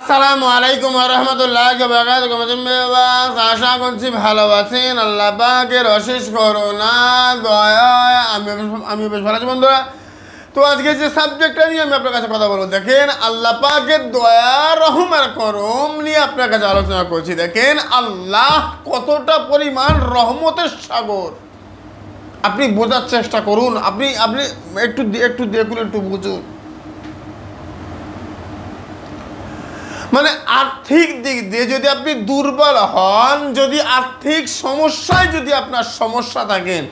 আসসালামু আলাইকুম ওয়া রাহমাতুল্লাহি ওয়া বারাকাতুহু। আশা করছি ভালো আছেন। আল্লাহ পাকের অশেষ করুণা দয়ায় আমি বেশ ভালো আছি বন্ধুরা। তো আজকে যে সাবজেক্টটা নিয়ে আমি আপনার কাছে কথা বলবো, দেখেন আল্লাহ পাকের দয়া রহম আর করম নিয়ে আপনার কাছে আলোচনা করছি। দেখেন আল্লাহ কতটা পরিমাণ রহমতের সাগর, আপনি বোঝার চেষ্টা করুন। আপনি একটু দেখুন, একটু বুঝুন। মানে আর্থিক দিক দিয়ে যদি আপনি দুর্বল হন, যদি আর্থিক সমস্যায় যদি আপনার সমস্যা থাকেন,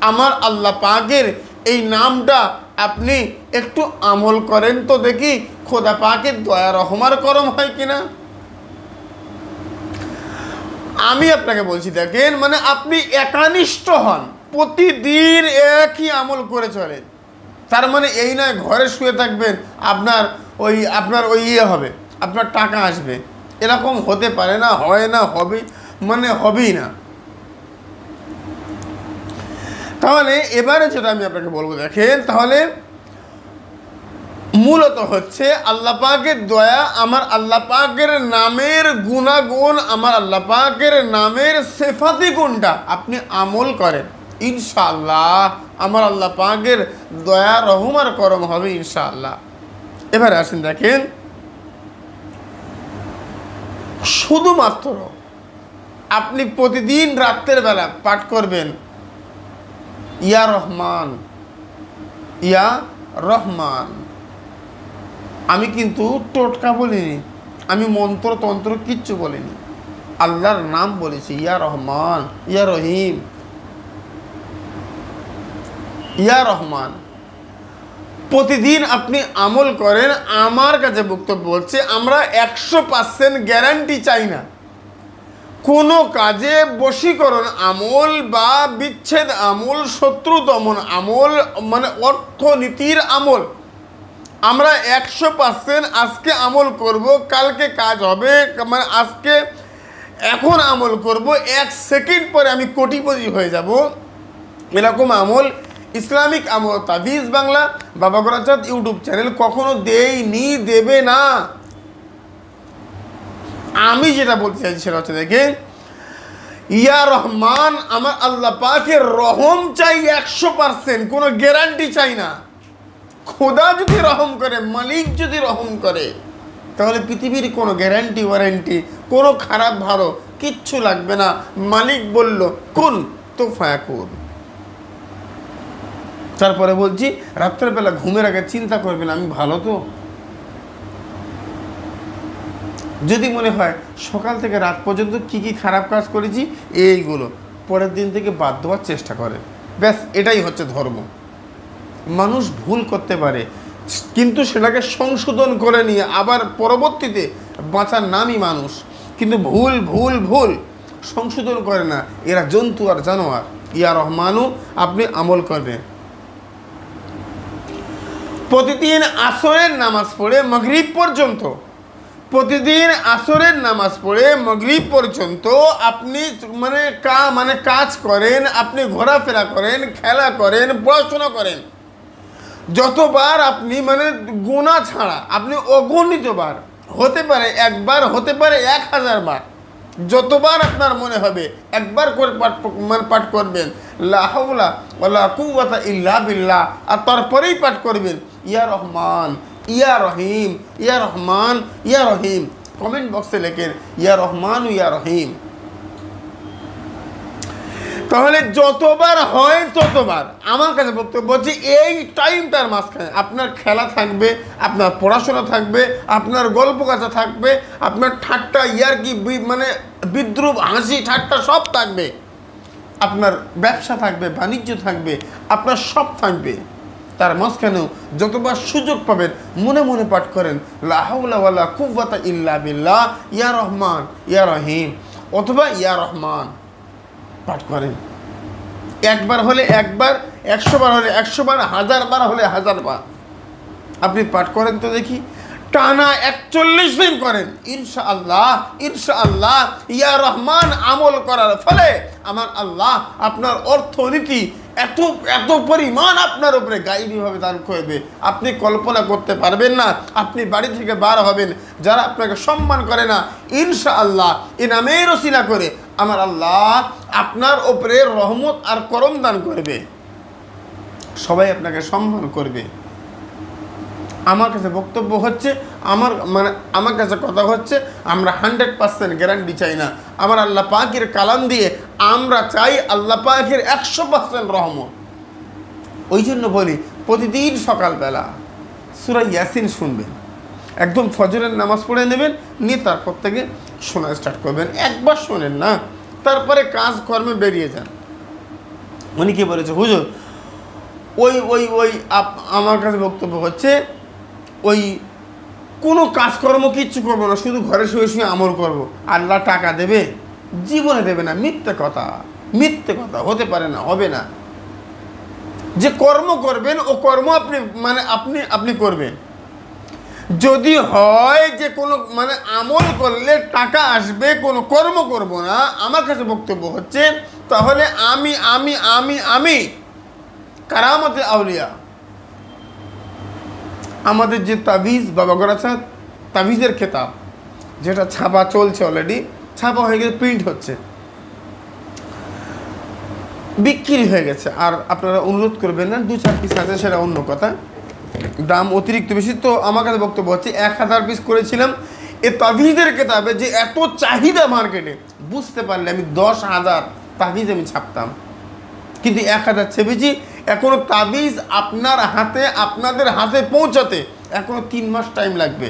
আমার আল্লাহ পাকের এই নামটা আপনি একটু আমল করেন তো দেখি খোদা পাকের দয়া রহমার করম হয় কিনা। আমি আপনাকে বলছি, দেখেন মানে আপনি একানিষ্ঠ হন, প্রতিদিন একই আমল করে চলেন। তার মানে এই নয় ঘরে শুয়ে থাকবেন আপনার ওই ইয়ে হবে, আপনার টাকা আসবে, এরকম হতে পারে না, হয় না, হবে মানে হবেই না। তাহলে এবারে যেটা আমি আপনাকে বলবো, দেখেন তাহলে মূলত হচ্ছে আল্লাহ পাকের দয়া, আমার আল্লাহ পাকের নামের গুণাগুণ, আমার আল্লাহ পাকের নামের সিফাতি গুণটা আপনি আমল করেন, ইনশাআল্লাহ আমার আল্লাহ পাকের দয়া রহম আর করম হবে ইনশাআল্লাহ। এবারে আসেন, দেখেন শুধুমাত্র আপনি প্রতিদিন রাত্রের বেলা পাঠ করবেন ইয়া রহমান ইয়া রহমান। আমি কিন্তু টোটকা বলিনি, আমি মন্ত্রতন্ত্র কিচ্ছু বলিনি, আল্লাহর নাম বলেছি, ইয়া রহমান ইয়া রহিম ইয়া রহমান। প্রতিদিন আপনি আমল করেন। আমার কাছে বক্তব্য হচ্ছে, আমরা 100% গ্যারান্টি চাই না কোনো কাজে। বশীকরণ আমল বা বিচ্ছেদ আমল, শত্রু দমন আমল, মানে অর্থনীতির আমল, আমরা 100% আজকে আমল করব, কালকে কাজ হবে, মানে আজকে এখন আমল করব, 1 সেকেন্ড পরে আমি কোটিপতি হয়ে যাব, এরকম আমল ইসলামিক আমল তাবিজ বাংলা বাবা গোরাচাঁদ ইউটিউব চ্যানেল কখনো দেয়নি, দেবে না। আমি যেটা বলতে চাইছি সেটা হচ্ছে, দেখে ইয়া রহমান, আমার আল্লাহ পাকের রহম চাই 100%, কোনো গ্যারান্টি চাই না। খোদা যদি রহম করে, মালিক যদি রহম করে, তাহলে পৃথিবীর কোনো গ্যারান্টি ওয়ারেন্টি, কোনো খারাপ ভালো কিচ্ছু লাগবে না। মালিক বলল কুন তো ফায়াকুন। তারপরে বলছি, রাত্রেবেলা ঘুমের আগে চিন্তা করবেন আমি ভালো তো। যদি মনে হয় সকাল থেকে রাত পর্যন্ত কি কি খারাপ কাজ করেছি, এইগুলো পরের দিন থেকে বাদ দেওয়ার চেষ্টা করে, ব্যাস এটাই হচ্ছে ধর্ম। মানুষ ভুল করতে পারে, কিন্তু সেটাকে সংশোধন করে নিয়ে আবার পরবর্তীতে বাঁচার নামই মানুষ, কিন্তু ভুল ভুল ভুল সংশোধন করে না, এরা জন্তু আর জানোয়ার। ইয়া রহমানু আপনি আমল করবেন। প্রতিদিন আসরের নামাজ পড়ে মাগরিব পর্যন্ত, প্রতিদিন আসরের নামাজ পড়ে মাগরিব পর্যন্ত আপনি মানে কাজ করেন, আপনি ঘোরাফেরা করেন, খেলা করেন, পড়াশোনা করেন, যতবার আপনি মানে গুনাহ ছাড়া আপনি অগণিতবার, হতে পারে একবার, হতে পারে 1000 বার, যতবার আপনার মনে হবে একবার করে পাঠ করবেন লা হাওলা ওয়ালা কুওয়াতা ইল্লা বিল্লাহ, আর তারপরেই পাঠ করবেন ইয়া রহমান ইয়া রহিম ইয়া রহমান ইয়া রহিম। কমেন্ট বক্সে লেখেন ইয়া রহমান ইয়া রহিম। তাহলে যতবার হয় ততবার। আমার কাছে বক্তব্য হচ্ছে, এই টাইমটার মাঝখানে আপনার খেলা থাকবে, আপনার পড়াশোনা থাকবে, আপনার গল্প কথা থাকবে, আপনার ঠাট্টা ইয়ার্কি মানে বিদ্রুপ হাসি ঠাট্টা সব থাকবে, আপনার ব্যবসা থাকবে, বাণিজ্য থাকবে, আপনার সব থাকবে। তার মাঝখানেও যতবার সুযোগ পাবেন মনে মনে পাঠ করেন লা হাওলা ওয়ালা কুওয়াতা ইল্লা বিল্লাহ ইয়া রহমান ইয়া রহিম, অথবা ইয়া রহমান পাঠ করেন। একবার হলে একবার, 100 বার হলে 100 বার, 1000 বার হলে 1000 বার আপনি পাঠ করেন তো দেখি। টানা 41 দিন করেন, ইনশাআল্লাহ ইনশাআল্লাহ ইয়া রহমান আমল করার ফলে আমার আল্লাহ আপনার অর্থনীতি এত এত পরিমাণ আপনার উপরে গায়েবীভাবে দান করবে, আপনি কল্পনা করতে পারবেন না। আপনি বাড়ি থেকে বার হবেন, যারা আপনাকে সম্মান করে না, ইনশাআল্লাহ এই নামের ওসিলা করে আমার আল্লাহ আপনার উপরে রহমত আর করম দান করবে, সবাই আপনাকে সম্মান করবে। আমার কাছে বক্তব্য হচ্ছে, আমার কাছে কথা হচ্ছে, আমরা 100% গ্যারান্টি চাই না। আমার আল্লাহ পাকের কালাম দিয়ে আমরা চাই আল্লাহ পাকের 100% রহমত। ওই জন্য বলি প্রতিদিন সকালবেলা সূরা ইয়াসিন শুনবেন, একদম ফজরের নামাজ পড়ে নেবেন, নিয়ে তারপর থেকে শোনা স্টার্ট করবেন। একবার শোনেন না, তারপরে কাজ কর্মে বেরিয়ে যান। উনি কি বলেছে হুজুর, আমার কাছে বক্তব্য হচ্ছে ওই কোনো কাজকর্ম কিচ্ছু করবো না, শুধু ঘরে শুয়ে শুয়ে আমল করব, আল্লাহ টাকা দেবে? জীবনে দেবে না। মিথ্যে কথা, মিথ্যে কথা, হতে পারে না, হবে না। যে কর্ম করবেন ও কর্ম আপনি করবেন। যদি হয় যে কোনো আমল করলে টাকা আসবে, কোনো কর্ম করব না, আমার কাছে বক্তব্য হচ্ছে তাহলে আমি কারামতে আউলিয়া, আমাদের যে তাবিজ বাবা গড়াছা তাবিজের খেতাব, যেটা ছাপা চলছে, অলরেডি ছাপা হয়ে গেছে, প্রিন্ট হচ্ছে, বিক্রি হয়ে গেছে। আর আপনারা অনুরোধ করবেন না, 2-4 পিস আছে, সেটা অন্য কথা, দাম অতিরিক্ত বেশি। তো আমার কাছে বক্তব্য হচ্ছে 1000 পিস করেছিলাম এ তাবিজের খেতাবে, যে এত চাহিদা মার্কেটে, বুঝতে পারলে আমি 10,000 তাবিজ আমি ছাপতাম, কিন্তু 1000 ছেপেছি। এখনো তাবিজ আপনাদের হাতে পৌঁছাতে এখনো 3 মাস টাইম লাগবে।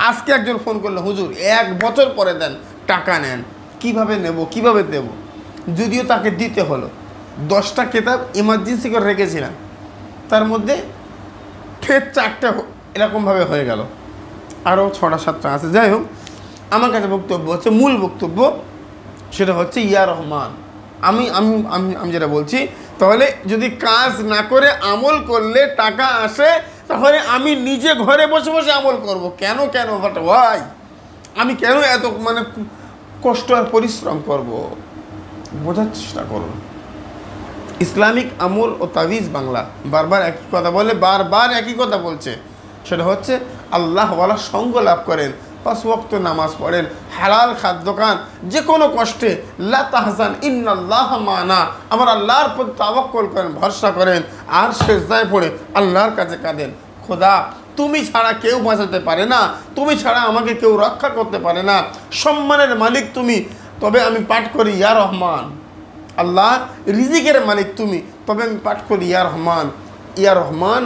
আজকে একজন ফোন করলো, হুজুর 1 বছর পরে দেন, টাকা নেন। কিভাবে নেব, কিভাবে দেব? যদিও তাকে দিতে হলো। 10টা কেতাব ইমার্জেন্সি করে রেখেছিলাম, তার মধ্যে ফের 4টা এরকমভাবে হয়ে গেল, আরও 6টা-7টা আছে। যাই হোক, আমার কাছে বক্তব্য হচ্ছে, মূল বক্তব্য সেটা হচ্ছে ইয়া রহমান। আমি আমি আমি যেটা বলছি, তাহলে যদি কাজ না করে আমল করলে টাকা আসে, তাহলে আমি নিজে ঘরে বসে বসে আমল করব। কেন ভাই, আমি কেন এত কষ্ট আর পরিশ্রম করব? বোঝার চেষ্টা করুন। ইসলামিক আমল ও তাবিজ বাংলা বারবার একই কথা বলে, বারবার একই কথা বলছে, সেটা হচ্ছে আল্লাহওয়ালা সঙ্গ লাভ করেন, 5 ওয়াক্ত নামাজ পড়েন, হালাল খাদ্য খান, যে কোনো কষ্টে লা তাহজান ইন্নাল্লাহা মানা, আমার আল্লাহর প্রতি তাওয়াক্কুল করেন, ভরসা করেন, আর সিজদায় পড়ে আল্লাহর কাছে কাঁদেন, খোদা তুমি ছাড়া কেউ বাঁচাতে পারে না, তুমি ছাড়া আমাকে কেউ রক্ষা করতে পারে না, সম্মানের মালিক তুমি, তবে আমি পাঠ করি ইয়া রহমান। আল্লাহ রিজিকের মালিক তুমি, তবে আমি পাঠ করি ইয়া রহমান। ইয়া রহমান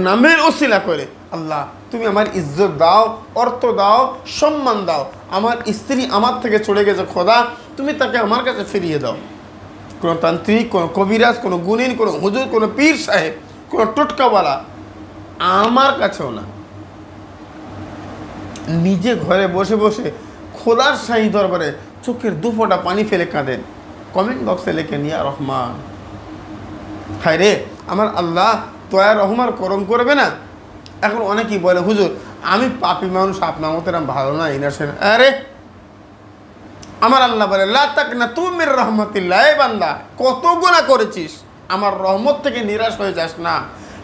নামের ওসিলা করে আল্লাহ তুমি আমার ইজ্জত দাও, অর্থ দাও, সম্মান দাও। আমার স্ত্রী আমার থেকে চলে গেছে, খোদা তুমি তাকে আমার কাছে ফিরিয়ে দাও। কোনো তান্ত্রিক, কোনো কবিরাজ, কোনো গুণিন, কোনো হুজুর, কোনো পীর সাহেব, কোনো টোটকাওয়ালা আমার কাছেও না। নিজে ঘরে বসে বসে খোদার শাহী দরবারে চোখের 2 ফোঁটা পানি ফেলে কাঁদেন। কমেন্ট বক্সে লেখেন ইয়া রহমান। হায় রে, আমার আল্লাহ দয়া রহমান করম করবে না? এখন অনেকেই বলে, হুজুর আমি পাপী মানুষ, আপনার মতো এরকম ভালো না, ইনাসেন। আরে আমার আল্লাহ বলে লা তাকনা তুমি মির রহমাতিল্লাহ, এ বান্দা কত গুনাহ করেছিস, আমার রহমত থেকে নিরাশ হয়ে যাস না।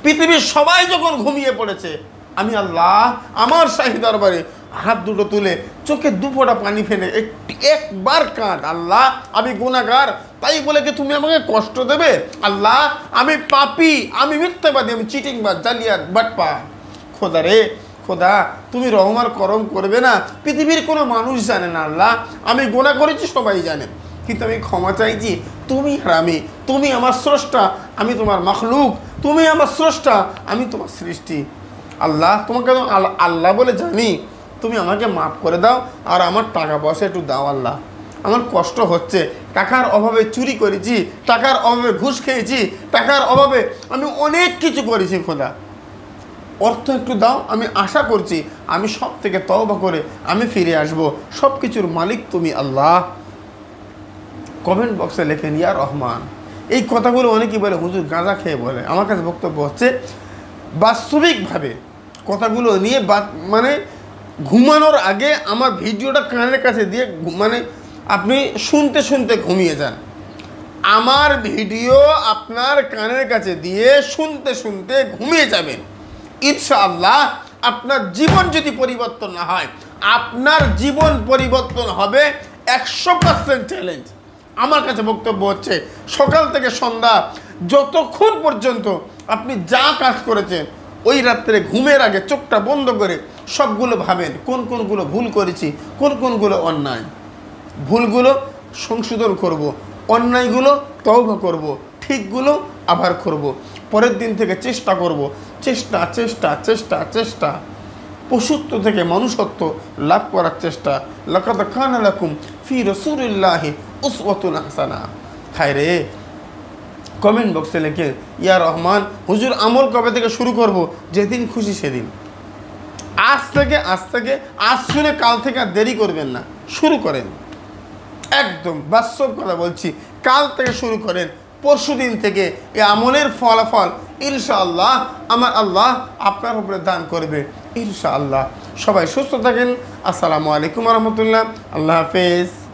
পৃথিবীর সবাই যখন ঘুমিয়ে পড়েছে, আমি আল্লাহ আমার শাহী দরবারে হাত দুটো তুলে চোখে 2 ফোঁটা পানি ফেলে একবার কাঁদ, আল্লাহ আমি গুনাহগার, তাই বলে কি তুমি আমাকে কষ্ট দেবে? আল্লাহ আমি পাপী, আমি মিথ্যাবাদী, আমি চিটিংবাজ, জালিয়াত, বাটপা। খোদা রে, খোদা তুমি রহমান করম করবে না? পৃথিবীর কোনো মানুষ জানে না আল্লাহ, আমি গুনাহ করেছি সবাই জানে, কিন্তু আমি ক্ষমা চাইছি। তুমি হারামি, তুমি আমার স্রষ্টা, আমি তোমার মখলুক, তুমি আমার স্রষ্টা, আমি তোমার সৃষ্টি। আল্লাহ তোমাকে আল্লাহ বলে জানি, তুমি আমাকে মাফ করে দাও, আর আমার টাকা পয়সা একটু দাও আল্লাহ। আমার কষ্ট হচ্ছে, টাকার অভাবে চুরি করেছি, টাকার অভাবে ঘুষ খেয়েছি, টাকার অভাবে আমি অনেক কিছু করেছি, খোদা অর্থ একটু দাও, আমি আশা করছি আমি সব থেকে তওবা করে আমি ফিরে আসব। সব কিছুর মালিক তুমি আল্লাহ। কমেন্ট বক্সে লেখেন ইয়া রহমান। এই কথাগুলো অনেকেই বলে হুজুর গাঁজা খেয়ে বলে। আমার কাছে বক্তব্য হচ্ছে বাস্তবিকভাবে কথাগুলো নিয়ে ঘুমানোর আগে আমার ভিডিওটা কানের কাছে দিয়ে আপনি শুনতে শুনতে ঘুমিয়ে যান। আমার ভিডিও আপনার কানের কাছে দিয়ে শুনতে শুনতে ঘুমিয়ে যাবেন। ইনশাআল্লাহ আপনার জীবন যদি পরিবর্তন না হয়, আপনার জীবন পরিবর্তন হবে 100% চ্যালেঞ্জ। আমার কাছে বক্তব্য হচ্ছে, সকাল থেকে সন্ধ্যা যতক্ষণ পর্যন্ত আপনি যা কাজ করেছেন, ওই রাত্রে ঘুমের আগে চোখটা বন্ধ করে সবগুলো ভাবেন কোন কোনগুলো ভুল করেছি, কোন কোনগুলো অন্যায়। ভুলগুলো সংশোধন করব, অন্যায়গুলো তওবা করব, ঠিকগুলো আবার করব। পরের দিন থেকে চেষ্টা করব, চেষ্টা চেষ্টা চেষ্টা চেষ্টা পশুত্ব থেকে মনুষ্যত্ব লাভ করার চেষ্টা। লাকাদ কানা লাকুম ফি রাসূলিল্লাহি উসওয়াতুন হাসানা। খায়রে কমেন্ট বক্সে লিখে, ইয়া রহমান হুজুর আমল কবে থেকে শুরু করব? যেদিন খুশি সেদিন। আজ শুনে কাল থেকে আর দেরি করবেন না, শুরু করেন। একদম বাস্তব কথা বলছি, কাল থেকে শুরু করেন। পরশু দিন থেকে এই আমলের ফলাফল ইনশাআল্লাহ আমার আল্লাহ আপনার উপরে দান করবে ইনশাআল্লাহ। সবাই সুস্থ থাকেন। আসসালামু আলাইকুম রহমতুল্লাহ। আল্লাহ হাফেজ।